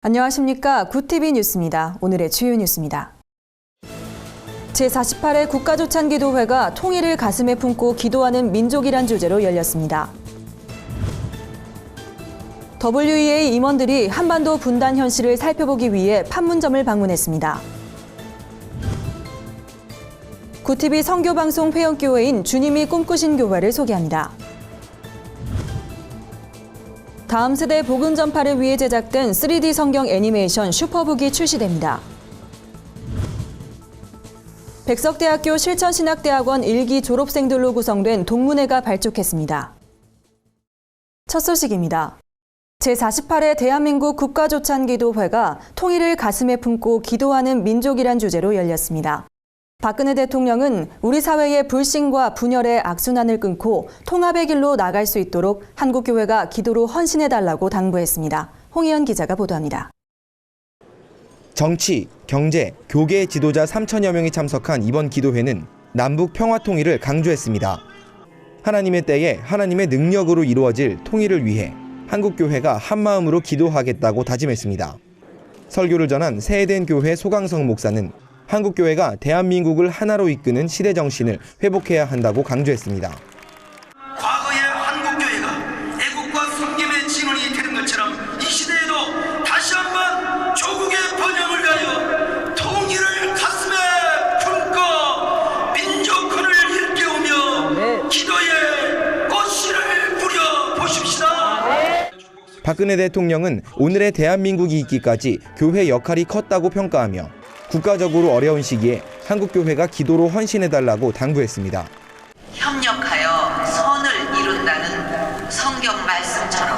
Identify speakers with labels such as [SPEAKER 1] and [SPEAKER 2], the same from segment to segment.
[SPEAKER 1] 안녕하십니까. 굿TV 뉴스입니다. 오늘의 주요 뉴스입니다. 제48회 국가조찬기도회가 통일을 가슴에 품고 기도하는 민족이란 주제로 열렸습니다. WEA 임원들이 한반도 분단 현실을 살펴보기 위해 판문점을 방문했습니다. 굿TV 선교방송 회원교회인 주님이 꿈꾸신 교회를 소개합니다. 다음 세대 복음 전파를 위해 제작된 3D 성경 애니메이션 슈퍼북이 출시됩니다. 백석대학교 실천신학대학원 1기 졸업생들로 구성된 동문회가 발족했습니다. 첫 소식입니다. 제48회 대한민국 국가조찬기도회가 통일을 가슴에 품고 기도하는 민족이란 주제로 열렸습니다. 박근혜 대통령은 우리 사회의 불신과 분열의 악순환을 끊고 통합의 길로 나갈 수 있도록 한국교회가 기도로 헌신해달라고 당부했습니다. 홍희연 기자가 보도합니다.
[SPEAKER 2] 정치, 경제, 교계 지도자 3천여 명이 참석한 이번 기도회는 남북 평화 통일을 강조했습니다. 하나님의 때에 하나님의 능력으로 이루어질 통일을 위해 한국교회가 한마음으로 기도하겠다고 다짐했습니다. 설교를 전한 세해된 교회 소강성 목사는 한국교회가 대한민국을 하나로 이끄는 시대 정신을 회복해야 한다고 강조했습니다.
[SPEAKER 3] 과거의 한국교회가 애국과 섬김의 진원이 되는 것처럼 이 시대에도 다시 한번 조국의 번영을 위하여 통일을 가슴에 품고 민족혼을 일깨우며 기도의 꽃씨를 뿌려보십시다.
[SPEAKER 2] 박근혜 대통령은 오늘의 대한민국이 있기까지 교회 역할이 컸다고 평가하며 국가적으로 어려운 시기에 한국교회가 기도로 헌신해달라고 당부했습니다.
[SPEAKER 4] 협력하여 선을 이룬다는 성경 말씀처럼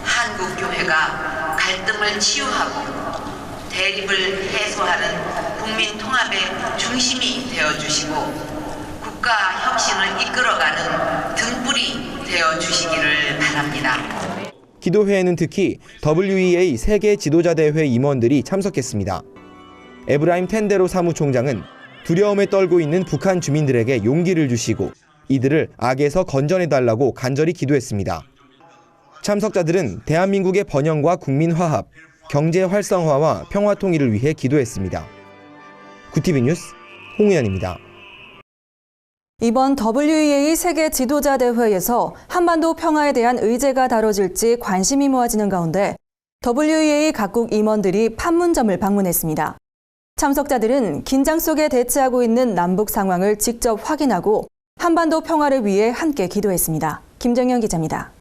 [SPEAKER 4] 한국교회가 갈등을 치유하고 대립을 해소하는 국민 통합의 중심이 되어주시고 국가 혁신을 이끌어가는 등불이 되어주시기를 바랍니다.
[SPEAKER 2] 기도회에는 특히 WEA 세계 지도자대회 임원들이 참석했습니다. 에브라임 텐데로 사무총장은 두려움에 떨고 있는 북한 주민들에게 용기를 주시고 이들을 악에서 건져내달라고 간절히 기도했습니다. 참석자들은 대한민국의 번영과 국민 화합, 경제 활성화와 평화 통일을 위해 기도했습니다. 굿TV 뉴스 홍우연입니다.
[SPEAKER 1] 이번 WEA 세계 지도자 대회에서 한반도 평화에 대한 의제가 다뤄질지 관심이 모아지는 가운데 WEA 각국 임원들이 판문점을 방문했습니다. 참석자들은 긴장 속에 대치하고 있는 남북 상황을 직접 확인하고 한반도 평화를 위해 함께 기도했습니다. 김정현 기자입니다.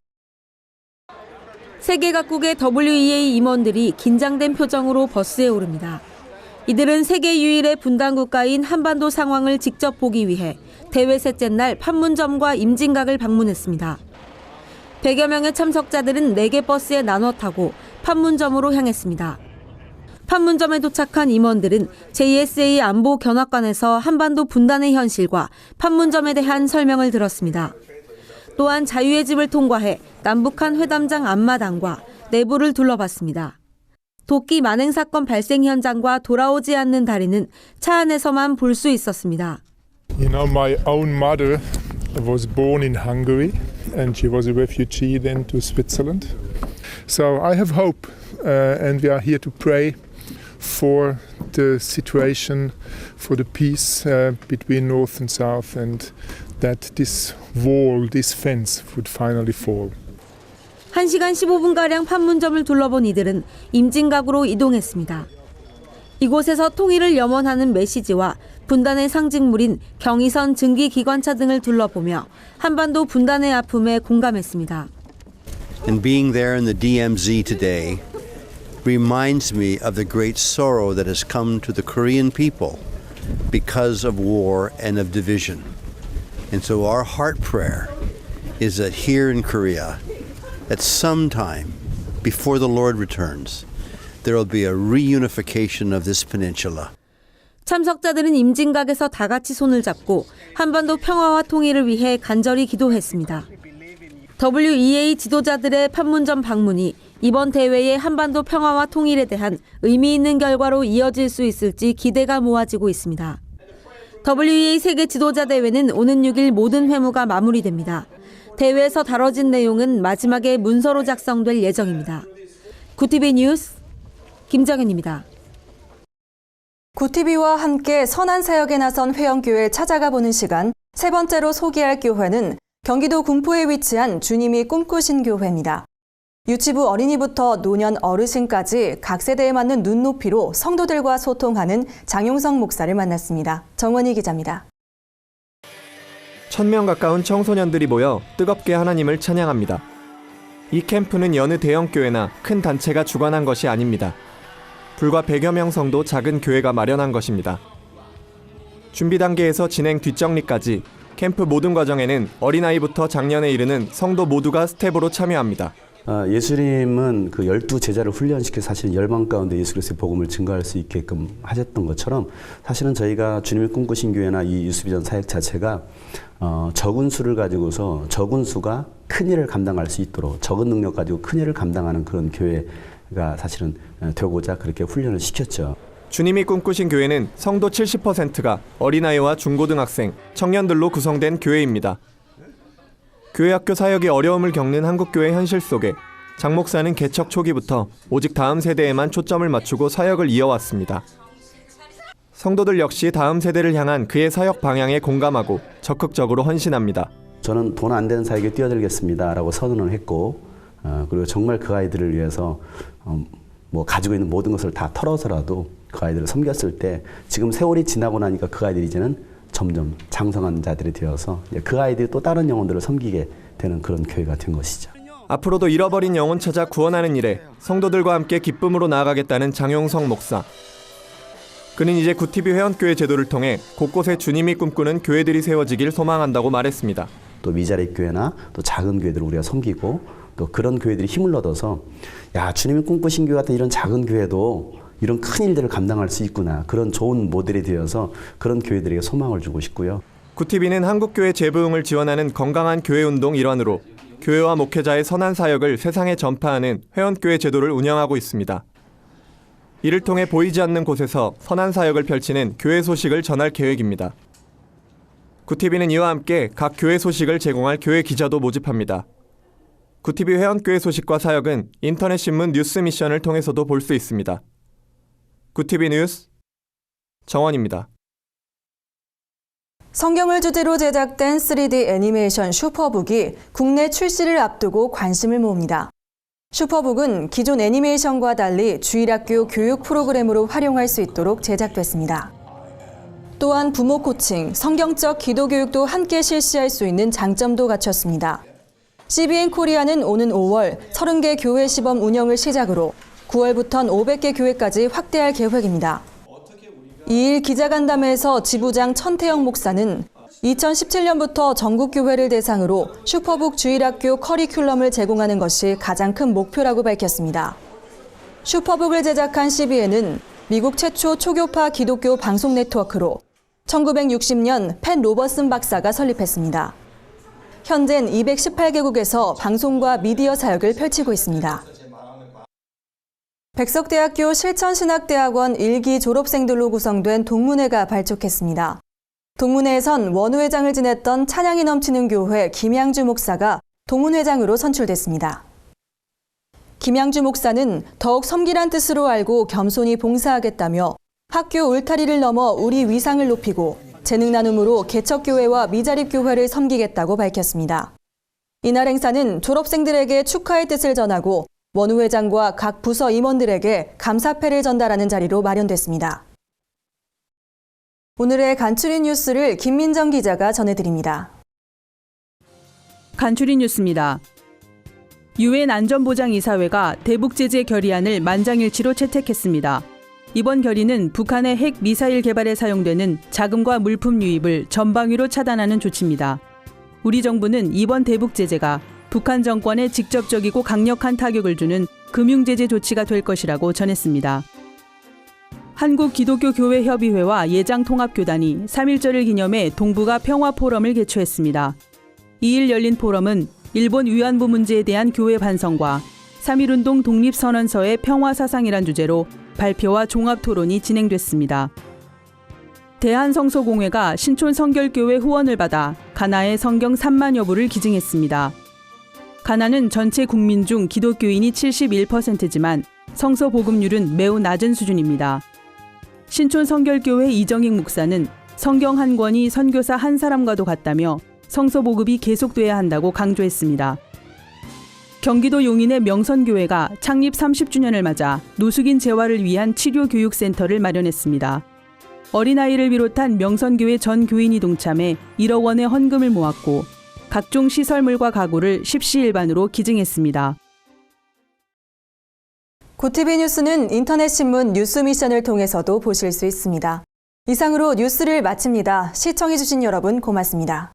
[SPEAKER 5] 세계 각국의 WEA 임원들이 긴장된 표정으로 버스에 오릅니다. 이들은 세계 유일의 분단 국가인 한반도 상황을 직접 보기 위해 대회 셋째 날 판문점과 임진각을 방문했습니다. 100여 명의 참석자들은 4개 버스에 나눠 타고 판문점으로 향했습니다. 판문점에 도착한 임원들은 JSA 안보 견학관에서 한반도 분단의 현실과 판문점에 대한 설명을 들었습니다. 또한 자유의 집을 통과해 남북한 회담장 앞마당과 내부를 둘러봤습니다. 도끼 만행 사건 발생 현장과 돌아오지 않는 다리는 차 안에서만 볼 수 있었습니다.
[SPEAKER 6] You know, my own mother was born in Hungary and she was a refugee then to Switzerland. So I have hope and we are here to pray for the situation, for the peace between North and South, and that this wall, this fence would finally fall.
[SPEAKER 5] 1시간 15분가량 판문점을 둘러본 이들은 임진각으로 이동했습니다. 이곳에서 통일을 염원하는 메시지와 분단의 상징물인 경의선 증기기관차 등을 둘러보며 한반도 분단의 아픔에 공감했습니다.
[SPEAKER 7] And being there in the DMZ today reminds me of the great sorrow that has come to the Korean people because of war and of division. And so our heart prayer is that here in Korea, at some time before the Lord returns, there will be a reunification of this peninsula.
[SPEAKER 5] 참석자들은 임진각에서 다 같이 손을 잡고 한반도 평화와 통일을 위해 간절히 기도했습니다. WEA 지도자들의 판문점 방문이 이번 대회의 한반도 평화와 통일에 대한 의미 있는 결과로 이어질 수 있을지 기대가 모아지고 있습니다. WEA 세계 지도자 대회는 오는 6일 모든 회무가 마무리됩니다. 대회에서 다뤄진 내용은 마지막에 문서로 작성될 예정입니다. 굿TV 뉴스 김정현입니다.
[SPEAKER 1] 구티비와 함께 선한 사역에 나선 회원교회 찾아가 보는 시간, 세 번째로 소개할 교회는 경기도 군포에 위치한 주님이 꿈꾸신 교회입니다. 유치부 어린이부터 노년 어르신까지 각 세대에 맞는 눈높이로 성도들과 소통하는 장용성 목사를 만났습니다. 정원희 기자입니다.
[SPEAKER 8] 1000명 가까운 청소년들이 모여 뜨겁게 하나님을 찬양합니다. 이 캠프는 여느 대형교회나 큰 단체가 주관한 것이 아닙니다. 불과 100여 명 성도 작은 교회가 마련한 것입니다. 준비 단계에서 진행 뒷정리까지 캠프 모든 과정에는 어린아이부터 장년에 이르는 성도 모두가 스텝으로 참여합니다.
[SPEAKER 9] 예수님은 그 12제자를 훈련시켜 사실 열방 가운데 예수 그리스도의 복음을 증거할 수 있게끔 하셨던 것처럼 사실은 저희가 주님이 꿈꾸신 교회나 이 유스비전 사역 자체가 적은 수를 가지고서 적은 수가 큰 일을 감당할 수 있도록 적은 능력 가지고 큰 일을 감당하는 그런 교회가 사실은 되고자 그렇게 훈련을 시켰죠.
[SPEAKER 8] 주님이 꿈꾸신 교회는 성도 70%가 어린아이와 중고등학생, 청년들로 구성된 교회입니다. 교회학교 사역이 어려움을 겪는 한국교회 현실 속에 장 목사는 개척 초기부터 오직 다음 세대에만 초점을 맞추고 사역을 이어왔습니다. 성도들 역시 다음 세대를 향한 그의 사역 방향에 공감하고 적극적으로 헌신합니다.
[SPEAKER 9] 저는 돈 안 되는 사역에 뛰어들겠습니다 라고 선언을 했고 그리고 정말 그 아이들을 위해서 가지고 있는 모든 것을 다 털어서라도 그 아이들을 섬겼을 때 지금 세월이 지나고 나니까 그 아이들이 이제는 점점 장성한 자들이 되어서 그 아이들이 또 다른 영혼들을 섬기게 되는 그런 교회가 된 것이죠.
[SPEAKER 8] 앞으로도 잃어버린 영혼 찾아 구원하는 일에 성도들과 함께 기쁨으로 나아가겠다는 장용성 목사. 그는 이제 구티비 회원교회 제도를 통해 곳곳에 주님이 꿈꾸는 교회들이 세워지길 소망한다고 말했습니다.
[SPEAKER 9] 또 미자립 교회나 또 작은 교회들을 우리가 섬기고 또 그런 교회들이 힘을 얻어서 주님이 꿈꾸신 교회 같은 이런 작은 교회도 이런 큰 일들을 감당할 수 있구나. 그런 좋은 모델이 되어서 그런 교회들에게 소망을 주고 싶고요.
[SPEAKER 8] 구티비는 한국교회 재부흥을 지원하는 건강한 교회운동 일환으로 교회와 목회자의 선한 사역을 세상에 전파하는 회원교회 제도를 운영하고 있습니다. 이를 통해 보이지 않는 곳에서 선한 사역을 펼치는 교회 소식을 전할 계획입니다. 구티비는 이와 함께 각 교회 소식을 제공할 교회 기자도 모집합니다. 구티비 회원교회 소식과 사역은 인터넷 신문 뉴스 미션을 통해서도 볼 수 있습니다. 구티비 뉴스 정원입니다.
[SPEAKER 1] 성경을 주제로 제작된 3D 애니메이션 슈퍼북이 국내 출시를 앞두고 관심을 모읍니다. 슈퍼북은 기존 애니메이션과 달리 주일학교 교육 프로그램으로 활용할 수 있도록 제작됐습니다. 또한 부모 코칭, 성경적 기도 교육도 함께 실시할 수 있는 장점도 갖췄습니다. CBN 코리아는 오는 5월 30개 교회 시범 운영을 시작으로 9월부터는 500개 교회까지 확대할 계획입니다. 2일 기자간담회에서 지부장 천태영 목사는 2017년부터 전국 교회를 대상으로 슈퍼북 주일학교 커리큘럼을 제공하는 것이 가장 큰 목표라고 밝혔습니다. 슈퍼북을 제작한 CBN은 미국 최초 초교파 기독교 방송 네트워크로 1960년 팻 로버슨 박사가 설립했습니다. 현재는 218개국에서 방송과 미디어 사역을 펼치고 있습니다. 백석대학교 실천신학대학원 1기 졸업생들로 구성된 동문회가 발족했습니다. 동문회에선 원후회장을 지냈던 찬양이 넘치는 교회 김양주 목사가 동문회장으로 선출됐습니다. 김양주 목사는 더욱 섬기란 뜻으로 알고 겸손히 봉사하겠다며 학교 울타리를 넘어 우리 위상을 높이고 재능 나눔으로 개척교회와 미자립교회를 섬기겠다고 밝혔습니다. 이날 행사는 졸업생들에게 축하의 뜻을 전하고 원후회장과 각 부서 임원들에게 감사패를 전달하는 자리로 마련됐습니다. 오늘의 간추린 뉴스를 김민정 기자가 전해드립니다.
[SPEAKER 10] 간추린 뉴스입니다. 유엔 안전보장이사회가 대북 제재 결의안을 만장일치로 채택했습니다. 이번 결의는 북한의 핵 미사일 개발에 사용되는 자금과 물품 유입을 전방위로 차단하는 조치입니다. 우리 정부는 이번 대북 제재가 북한 정권에 직접적이고 강력한 타격을 주는 금융제재 조치가 될 것이라고 전했습니다. 한국기독교교회협의회와 예장통합교단이 3.1절을 기념해 동북아 평화포럼을 개최했습니다. 2일 열린 포럼은 일본 위안부 문제에 대한 교회 반성과 3.1운동 독립선언서의 평화사상이란 주제로 발표와 종합토론이 진행됐습니다. 대한성소공회가 신촌성결교회 후원을 받아 가나의 성경 3만여 부를 기증했습니다. 가나는 전체 국민 중 기독교인이 71%지만 성서 복음률은 매우 낮은 수준입니다. 신촌 성결교회 이정익 목사는 성경 한 권이 선교사 한 사람과도 같다며 성서 보급이 계속돼야 한다고 강조했습니다. 경기도 용인의 명선교회가 창립 30주년을 맞아 노숙인 재활을 위한 치료교육센터를 마련했습니다. 어린아이를 비롯한 명선교회 전 교인이 동참해 1억 원의 헌금을 모았고 각종 시설물과 가구를 십시일반으로 기증했습니다.
[SPEAKER 1] 고티비 뉴스는 인터넷 신문 뉴스미션을 통해서도 보실 수 있습니다. 이상으로 뉴스를 마칩니다. 시청해주신 여러분 고맙습니다.